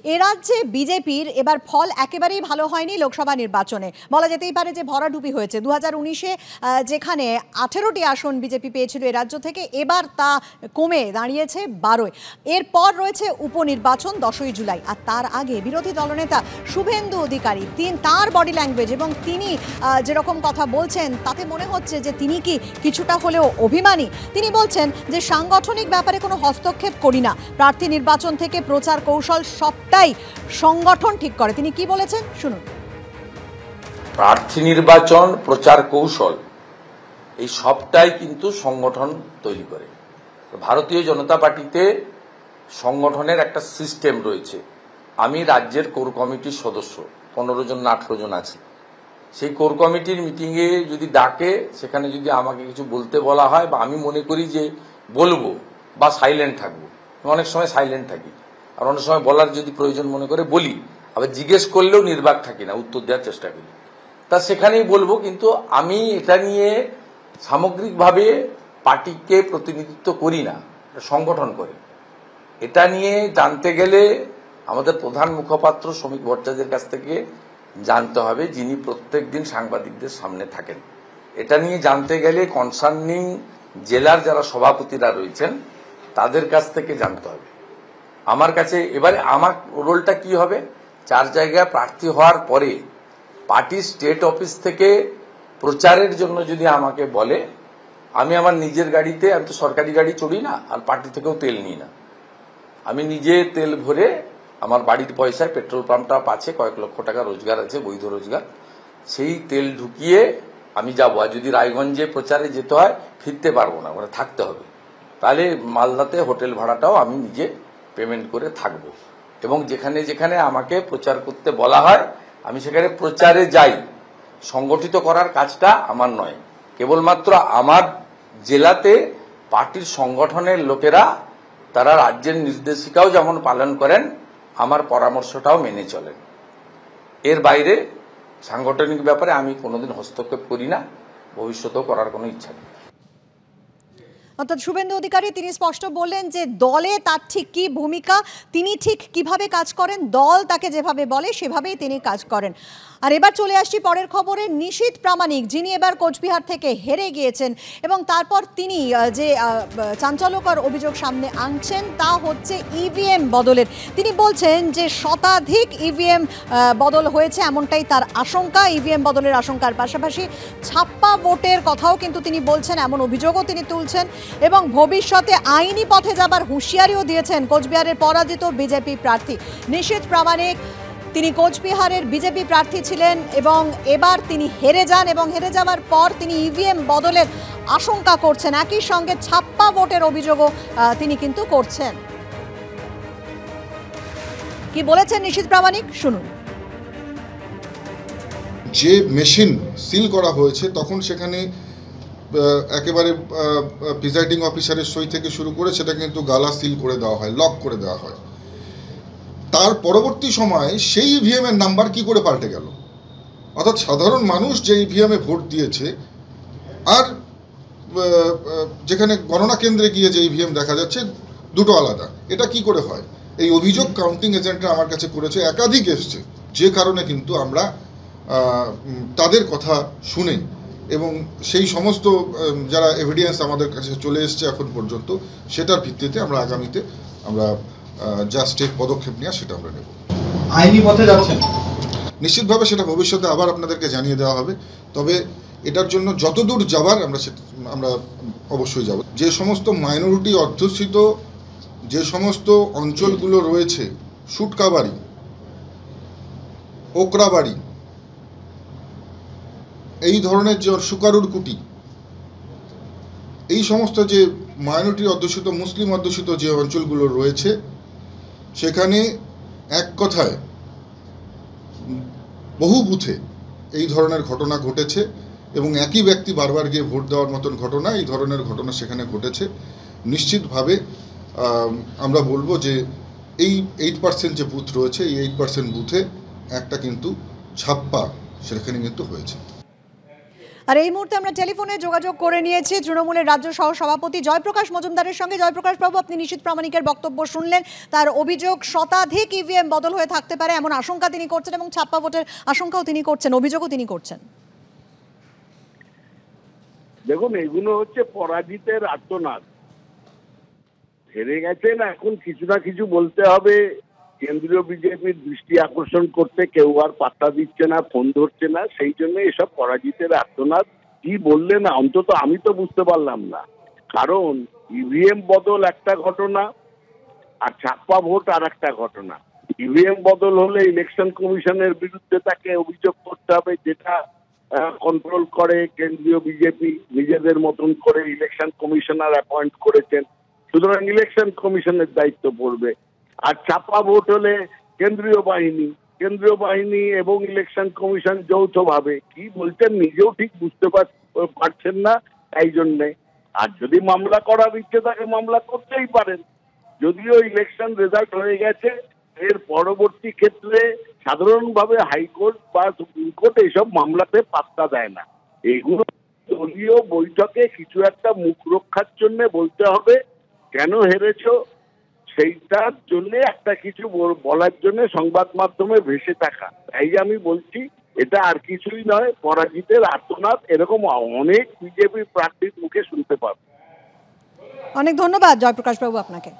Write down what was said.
এ রাজ্যে বিজেপির এবার ফল একেবারেই ভালো হয়নি লোকসভা নির্বাচনে। বলা যেতেই পারে যে ভরাডুবি হয়েছে। 2019-এ যেখানে 18টি আসন বিজেপি পেয়েছিল এ রাজ্য থেকে, এবার তা কমে দাঁড়িয়েছে 12-এ। এরপর রয়েছে উপনির্বাচন 10ই জুলাই। আর তার আগে বিরোধী দলনেতা শুভেন্দু অধিকারী তার বডি ল্যাঙ্গুয়েজ এবং তিনি যেরকম কথা বলছেন তাতে মনে হচ্ছে যে তিনি কি কিছুটা হলেও অভিমানী। তিনি বলছেন যে সাংগঠনিক ব্যাপারে কোনো হস্তক্ষেপ করি না, প্রার্থী নির্বাচন থেকে প্রচার কৌশল সবটাই সংগঠন ঠিক করে। তিনি কি বলেছেন শুনুন। প্রার্থী নির্বাচন, প্রচার কৌশল এই সবটাই কিন্তু সংগঠন তৈরি করে। ভারতীয় জনতা পার্টিতে সংগঠনের একটা সিস্টেম রয়েছে। আমি রাজ্যের কোর কমিটির সদস্য, 15 জন না 18 জন আছে। সেই কোর কমিটির মিটিংয়ে যদি ডাকে, সেখানে যদি আমাকে কিছু বলতে বলা হয় বা আমি মনে করি যে বলবো বা সাইলেন্ট থাকবো, অনেক সময় সাইলেন্ট থাকি, আর অনেক সময় বলার যদি প্রয়োজন মনে করে বলি, আবার জিজ্ঞেস করলেও নির্বাক থাকি না, উত্তর দেওয়ার চেষ্টা করি। তা সেখানেই বলবো, কিন্তু আমি এটা নিয়ে সামগ্রিকভাবে পার্টিকে প্রতিনিধিত্ব করি না, সংগঠন করে। এটা নিয়ে জানতে গেলে আমাদের প্রধান মুখপাত্র শ্রমিক ভট্টাচার্যের কাছ থেকে জানতে হবে, যিনি প্রত্যেক দিন সাংবাদিকদের সামনে থাকেন। এটা নিয়ে জানতে গেলে কনসার্নিং জেলার যারা সভাপতিরা রয়েছেন তাদের কাছ থেকে জানতে হবে। আমার কাছে এবারে আমার রোলটা কি হবে, 4 জায়গায় প্রার্থী হওয়ার পরে পার্টি স্টেট অফিস থেকে প্রচারের জন্য যদি আমাকে বলে, আমি আমার নিজের গাড়িতে, আমি তো সরকারি গাড়ি চড়ি না আর পার্টি থেকেও তেল নিই না, আমি নিজে তেল ভরে আমার বাড়ির পয়সায়, পেট্রোল পাম্পটা আছে, কয়েক লক্ষ টাকা রোজগার আছে, বৈধ রোজগার, সেই তেল ঢুকিয়ে আমি যাবো। আর যদি রায়গঞ্জে প্রচারে যেতে হয় ফিরতে পারবো না, ওখানে থাকতে হবে, তাহলে মালদাতে হোটেল ভাড়াটাও আমি নিজে পেমেন্ট করে থাকবো। এবং যেখানে যেখানে আমাকে প্রচার করতে বলা হয় আমি সেখানে প্রচারে যাই। সংগঠিত করার কাজটা আমার নয়, কেবলমাত্র আমার জেলাতে পার্টির সংগঠনের লোকেরা তারা রাজ্যের নির্দেশিকাও যেমন পালন করেন, আমার পরামর্শটাও মেনে চলেন। এর বাইরে সাংগঠনিক ব্যাপারে আমি কোনোদিন হস্তক্ষেপ করি না, ভবিষ্যতেও করার কোনো ইচ্ছা নেই। অর্থাৎ শুভেন্দু অধিকারী তিনি স্পষ্ট বললেন যে দলে তার ঠিক কি ভূমিকা, তিনি ঠিক কিভাবে কাজ করেন, দল তাকে যেভাবে বলে সেভাবেই তিনি কাজ করেন। আর এবার চলে আসছি পরের খবরে। নিশীথ প্রামাণিক, যিনি এবার কোচবিহার থেকে হেরে গিয়েছেন এবং তারপর তিনি যে চাঞ্চল্যকর অভিযোগ সামনে আনছেন তা হচ্ছে ইভিএম বদলের। তিনি বলছেন যে শতাধিক ইভিএম বদল হয়েছে, এমনটাই তার আশঙ্কা। ইভিএম বদলের আশঙ্কার পাশাপাশি ছাপ্পা ভোটের কথাও কিন্তু তিনি বলছেন, এমন অভিযোগও তিনি তুলছেন এবং ভবিষ্যতে আইনি পথে যাবার হুঁশিয়ারিও দিয়েছেন কোচবিহারের পরাজিত বিজেপি প্রার্থী নিশীথ প্রামাণিক। তিনি কোচবিহারের বিজেপি প্রার্থী ছিলেন এবং এবার তিনি হেরে যান এবং হেরে যাওয়ার পর তিনি ইভিএম বদলের আশঙ্কা করছেন, একই সঙ্গে ছাপ্পা ভোটের অভিযোগও তিনি কিন্তু করছেন। কি বলেছেন নিশীথ প্রামাণিক শুনুন। যে মেশিন সিল করা হয়েছে তখন সেখানে একেবারে প্রিজাইডিং অফিসারের সই থেকে শুরু করে সেটা কিন্তু গালা সিল করে দেওয়া হয়, লক করে দেওয়া হয়। তার পরবর্তী সময়ে সেই ইভিএম এর নাম্বার কি করে পাল্টে গেল, অর্থাৎ সাধারণ মানুষ যে ইভিএমে ভোট দিয়েছে আর যেখানে গণনা কেন্দ্রে গিয়ে যে ইভিএম দেখা যাচ্ছে দুটো আলাদা, এটা কি করে হয়? এই অভিযোগ কাউন্টিং এজেন্টরা আমার কাছে করেছে, একাধিক এসছে, যে কারণে কিন্তু আমরা তাদের কথা শুনে এবং সেই সমস্ত যারা এভিডেন্স আমাদের কাছে চলে এসছে এখন পর্যন্ত, সেটার ভিত্তিতে আমরা আগামীতে আমরা যা স্টেপ পদক্ষেপ নেওয়া সেটা আমরা নেব। আইনি পথে যাচ্ছেন নিশ্চিতভাবে, সেটা ভবিষ্যতে আবার আপনাদেরকে জানিয়ে দেওয়া হবে। তবে এটার জন্য যতদূর যাবার আমরা অবশ্যই যাব। যে সমস্ত মাইনরিটি অধ্যুষিত যে সমস্ত অঞ্চলগুলো রয়েছে, সুটকাবাড়ি, ওকরাবাড়ি, এই ধরনের যে সুকারুর কুটি, এই সমস্ত যে মাইনরিটি অধ্যুষিত মুসলিম অধ্যুষিত যে অঞ্চলগুলো রয়েছে, সেখানে এক কথায় বহু বুথে এই ধরনের ঘটনা ঘটেছে এবং একই ব্যক্তি বারবার গিয়ে ভোট দেওয়ার মতন ঘটনা, এই ধরনের ঘটনা সেখানে ঘটেছে। নিশ্চিতভাবে আমরা বলবো যে এই 8% যে বুথ রয়েছে, এই 8% বুথে একটা কিন্তু ছাপ্পা সেখানে কিন্তু হয়েছে। আর এই মুহূর্তে আমরা টেলিফোনে যোগাযোগ করে নিয়েছি তৃণমূলের রাজ্য সহ সভাপতি জয়প্রকাশ মজুমদারের সঙ্গে। জয়প্রকাশ বাবু, আপনি নিশীথ প্রামাণিকের বক্তব্য শুনলেন। তার অভিযোগ শতাধিক ইভিএম বদল হয়ে থাকতে পারে এমন আশঙ্কা তিনি করছেন এবং ছাপ্পা ভোটের আশঙ্কাও তিনি করছেন, অভিযোগও তিনি করছেন। দেখুন, এগুলো হচ্ছে পরাজিতের আর্তনাদ। হেরে গেছেন, এখন কিছু না কিছু বলতে হবে। কেন্দ্রীয় বিজেপির দৃষ্টি আকর্ষণ করতে কেউ আর পাত্তা দিচ্ছে না, ফোন ধরছে না, সেই জন্য এসব পরাজিতের আর্তনাদ। কি বললেন অন্তত আমি তো বুঝতে পারলাম না। কারণ ইভিএম বদল একটা ঘটনা, আর ছাপ্পা ভোট আর একটা ঘটনা। ইভিএম বদল হলে ইলেকশন কমিশনের বিরুদ্ধে তাকে অভিযোগ করতে হবে, যেটা কন্ট্রোল করে কেন্দ্রীয় বিজেপি নিজেদের মতন করে ইলেকশন কমিশনার অ্যাপয়েন্ট করেছেন, সুতরাং ইলেকশন কমিশনের দায়িত্ব পড়বে। আর ছাপ্পা ভোট হলে কেন্দ্রীয় বাহিনী এবং ইলেকশন কমিশন যৌথভাবে। কি বলছেন নিজেও ঠিক বুঝতে পারছেন না, তাই জন্যে। আর যদি মামলা করার ইচ্ছে থাকে মামলা করতেই পারেন। যদিও ইলেকশন রেজাল্ট হয়ে গেছে, এর পরবর্তী ক্ষেত্রে সাধারণভাবে হাইকোর্ট বা সুপ্রিম কোর্ট এইসব মামলাতে পাত্তা দেয় না। এগুলো দলীয় বৈঠকে কিছু একটা মুখ রক্ষার জন্য বলতে হবে, কেন হেরেছো সেইটার জন্য একটা কিছু বলার জন্য সংবাদ মাধ্যমে ভেসে থাকা। তাই আমি বলছি, এটা আর কিছুই নয়, পরাজিতের আর্তনাদ। এরকম অনেক বিজেপি প্রার্থীর মুখে শুনতে পাবে। অনেক ধন্যবাদ জয়প্রকাশ বাবু আপনাকে।